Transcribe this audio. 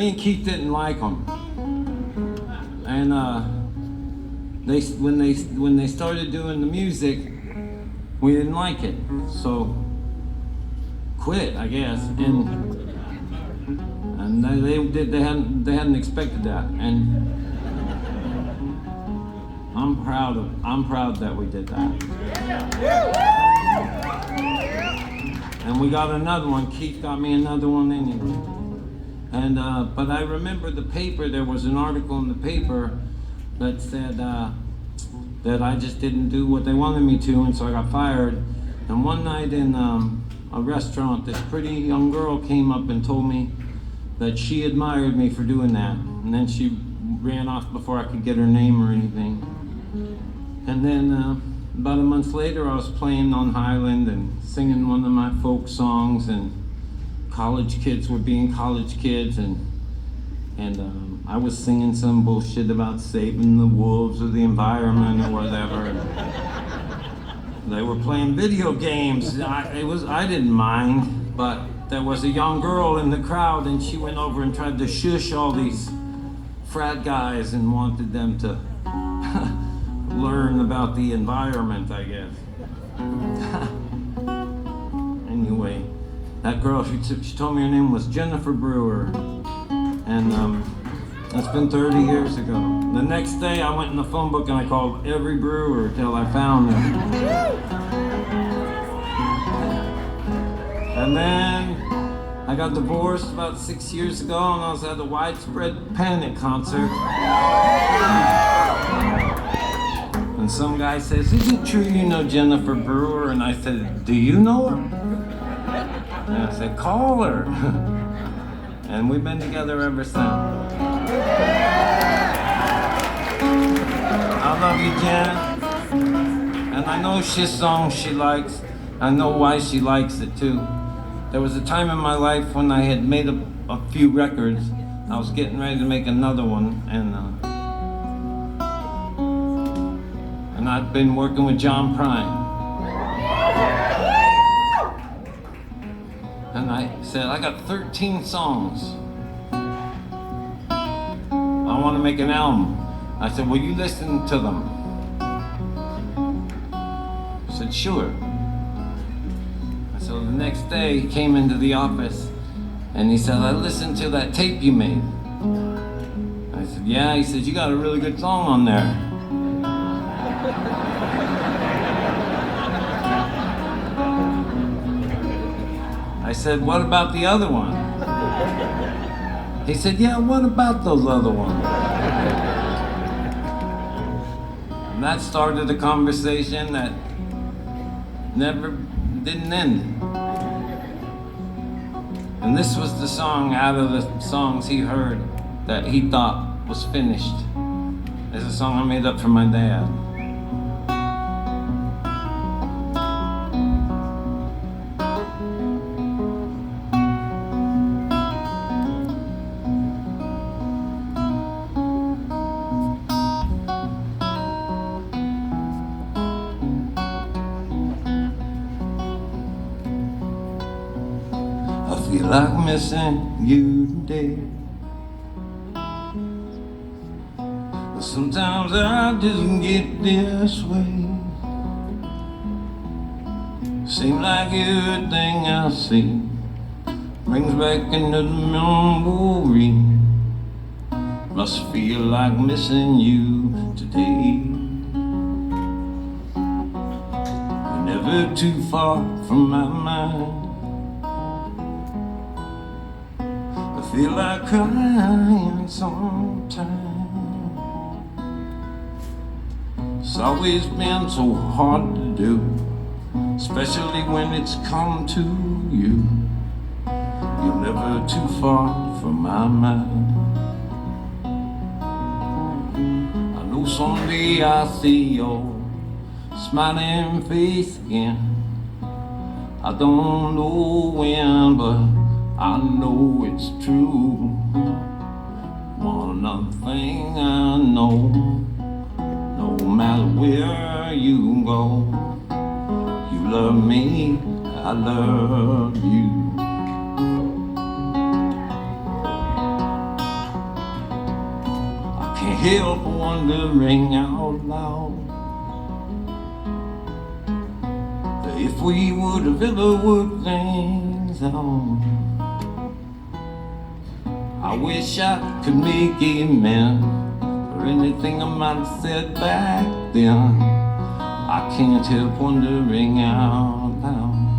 Me and Keith didn't like them, and when they started doing the music, we didn't like it, so quit, I guess. And they hadn't expected that, and I'm proud that we did that. And we got another one. Keith got me another one anyway. And but I remember the paper. There was an article in the paper that said that I just didn't do what they wanted me to, and so I got fired. And one night in a restaurant, this pretty young girl came up and told me that she admired me for doing that. And then she ran off before I could get her name or anything. And then about a month later, I was playing on Highland and singing one of my folk songs, and college kids were being college kids, and I was singing some bullshit about saving the wolves or the environment or whatever. And they were playing video games. I didn't mind, but there was a young girl in the crowd, and she went over and tried to shush all these frat guys and wanted them to learn about the environment, I guess. Anyway, that girl, she told me her name was Jennifer Brewer, and that's been 30 years ago. The next day, I went in the phone book and I called every brewer till I found them. And then I got divorced about 6 years ago, and I was at a Widespread Panic concert. And some guy says, "Is it true you know Jennifer Brewer?" And I said, "Do you know her?" And I said, "Call her." And we've been together ever since. I love you, Jen. And I know she's songs she likes. I know why she likes it too. There was a time in my life when I had made a few records. I was getting ready to make another one, and I'd been working with John Prine. And I said, "I got 13 songs. I want to make an album." I said, "Will you listen to them?" He said, "Sure." So the next day he came into the office and he said, "I listened to that tape you made." I said, "Yeah." He said, "You got a really good song on there." I said, "What about the other one?" He said, "Yeah, what about those other ones?" And that started a conversation that didn't end. And this was the song out of the songs he heard that he thought was finished. It's a song I made up for my dad. I feel like missing you today, but sometimes I just get this way. Seems like everything I see brings back another memory. Must feel like missing you today. You're never too far from my mind. I feel like crying sometimes. It's always been so hard to do, especially when it's come to you. You're never too far from my mind. I know someday I'll see your smiling face again. I don't know when, but I know it's true. One other thing I know, no matter where you go, you love me, I love you. help wondering out loud if we would have ever worked things out. I wish I could make amends for anything I might have said back then. I can't help wondering out loud.